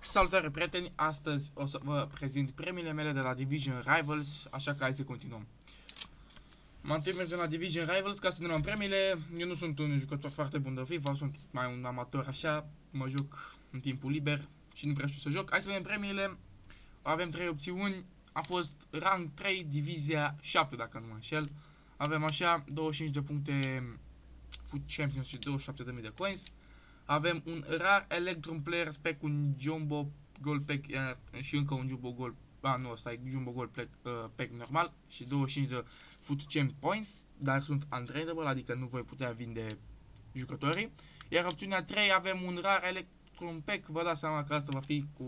Salutare prieteni, astăzi o să vă prezint premiile mele de la Division Rivals, așa că hai să continuăm. Mai întâi mergem la Division Rivals ca să ne luăm premiile. Eu nu sunt un jucător foarte bun de FIFA, sunt mai un amator așa, mă joc în timpul liber și nu prea știu să joc. Hai să vedem premiile. Avem 3 opțiuni, a fost rang 3, divizia 7 dacă nu mă înșel. Avem așa 25 de puncte Foot Champions și 27.000 de coins. Avem un rar Electrum Player Spec, un Jumbo Gold Pack și încă un Jumbo Gold. Nu, ăsta e Jumbo Gold Pack normal și 25 de Foot Champ Points, dar sunt untradeable, adică nu voi putea vinde jucătorii. Iar opțiunea 3 avem un rar Electrum Pack, vă dați seama că asta va fi cu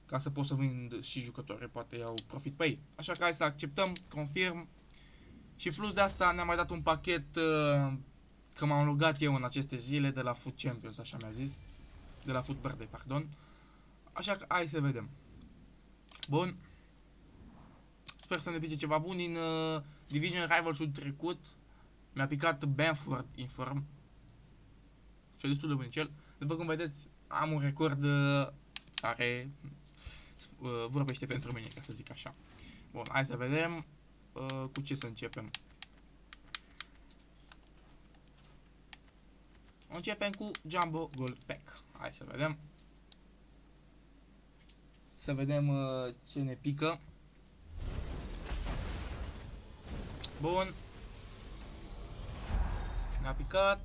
ca să pot să vând și jucători, poate iau profit pe ei. Așa că hai să acceptăm, confirm. Și plus de asta ne-a mai dat un pachet că m-am logat eu în aceste zile de la Foot Champions, așa mi-a zis. De la Foot Verde, pardon. Așa că hai să vedem. Bun. Sper să ne pice ceva bun. Din Division Rivals-ul trecut mi-a picat Bamford Inform. Și destul de bunicel. După cum vedeți, am un record care vorbește pentru mine, ca să zic așa. Bun, hai să vedem cu ce să începem. Începem cu Jumbo Gold Pack. Hai să vedem. Să vedem ce ne pică. Bun. Ne-a picat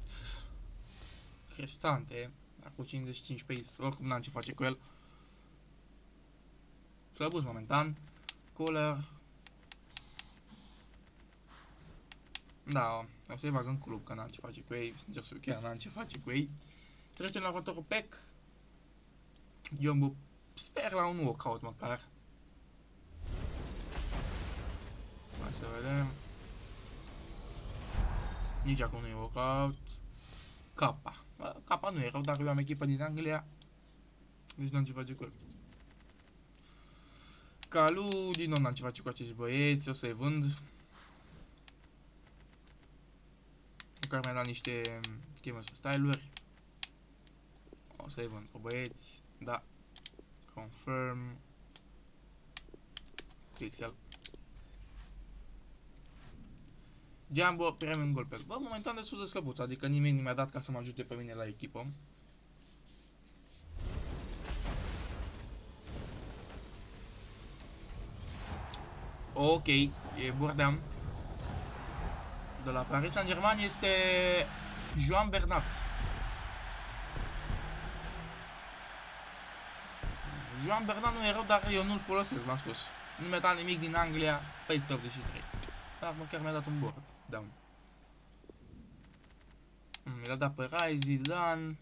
Crestante. Cu 55 pace. Oricum n-am ce face cu el. Slăbus momentan. Color. Da, o să-i bag în club, că n-am ce face cu ei. Sincer să chiar n-am ce face cu ei. Trecem la următorul pack. Jumbo. Sper la un walkout măcar. Hai să vedem. Nici acum nu e walkout. Capa. Capa nu e rău, dar eu am echipă din Anglia. Deci n-am ce face cu el. Calu, din nou n-am ce face cu acești băieți, o să-i vând. Măcar mi-a dat niște gamers style-uri. O să-i vând pe băieți, da. Confirm. Pixel. Jumbo Premium Gold Pack. Bă, momentan destul de slăbuț, adică nimeni nu mi-a dat ca să mă ajute pe mine la echipă. Ok, e Bordeam. De la Paris Saint-Germain este Joan Bernat. Joan Bernat nu e rău, dar eu nu-l folosesc, v-am spus. Nu mi-a dat nimic din Anglia, peste 83. Dar măcar mi-a dat un board down. Mi-l-a dat pe Rai, Zidane.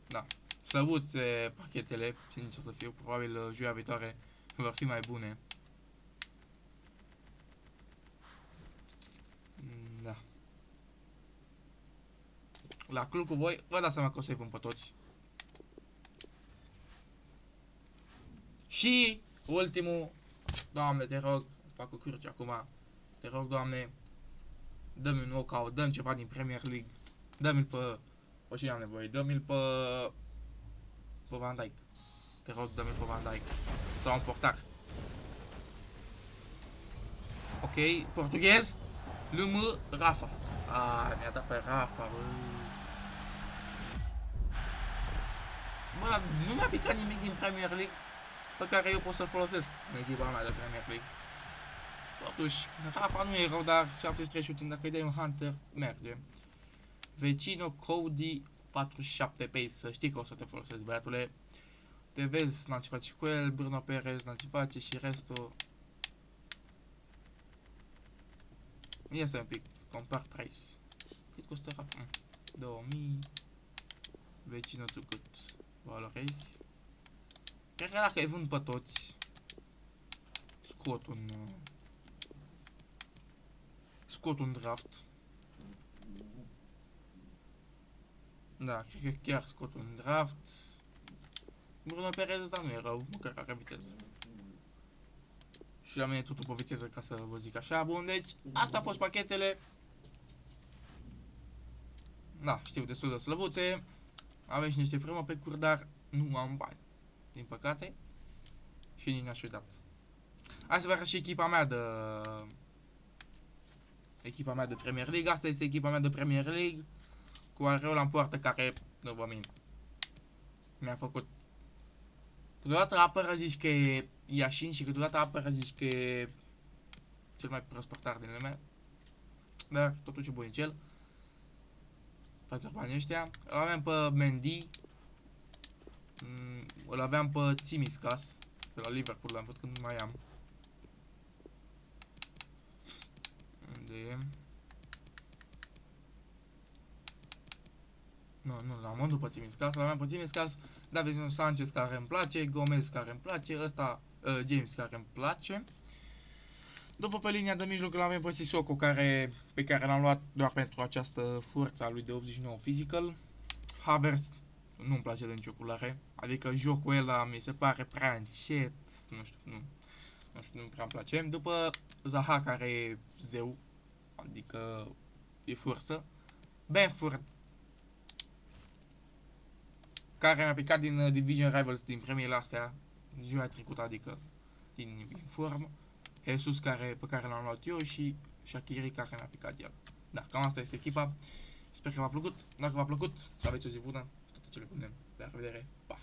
Da. Slăbuțe pachetele, sincer să fiu, probabil joia viitoare vor fi mai bune. Da. La club cu voi, vă dați seama că o să-i vând pe toți. Și ultimul, Doamne, te rog, fac o cârci acum. Te rog, Doamne, dă-mi un knockout, dă-mi ceva din Premier League. Dă-mi-l pe cine am nevoie, dă-mi-l pe Van Dijk. Te rog, dă-mi-l pe Van Dijk. Sau un portar. Ok, portughez. LM Rafa. Mi-a dat pe Rafa, bă. Bă, nu mi-a picat nimic din Premier League pe care eu pot să-l folosesc în echipa mea de Premier League. Totuși, Rafa nu e rău, dar 73 shooting, dacă îi dai un Hunter, merge. Vecino Cody 47 pace, să știi că o să te folosesc, băiatule. Te vezi, n-am ce face cu el, Bruno Perez, n-am ce face și restul. Ia să un pic, compar price. Cât costă Rafa? 2000. Vecino tu cât valorezi? Cred că dacă îi vând pe toți, scot un draft. Da, cred că chiar scot un draft. Bruno Perez, dar nu e rău, măcar are viteză. Și la mine totul pe viteză, ca să vă zic așa. Bun, deci asta a fost pachetele. Da, știu, destul de slăbuțe. Avem și niște prima pe cur, dar nu am bani, din păcate, și nici n-aș fi dat. Hai să vă arăt și echipa mea de Premier League. Asta este echipa mea de Premier League, cu Areola în poartă, care, nu vă mint, mi-a făcut. Câteodată apără, zici că e Iașin, și câteodată apără, zici că e cel mai prost portar din lume. Dar totuși e bunicel. Face banii ăștia. Îl aveam pe Mendy. Îl aveam pe Tsimiskas de la Liverpool, l-am văzut când nu mai am. Unde e? Nu l-am vândut pe Tsimiskas, l-aveam pe Tsimiskas, Davinson Sanchez care îmi place, Gomez care îmi place, ăsta James care îmi place. După pe linia de mijloc l-avem pe Sissoko, pe care l-am luat doar pentru această forță a lui de 89 physical. Havertz nu-mi place de nicio culoare, adică jocul ăla mi se pare prea încet, nu știu, nu prea îmi place. După Zaha, care e zeu, adică e forță. Benford, care mi-a picat din Division Rivals, din premiile astea, ziua trecută, adică din inform. Jesus, pe care l-am luat eu, și Shaqiri, care mi-a picat el. Da, cam asta este echipa. Sper că v-a plăcut. Dacă v-a plăcut, să aveți o zi bună. Toate cele bune. La revedere. Pa!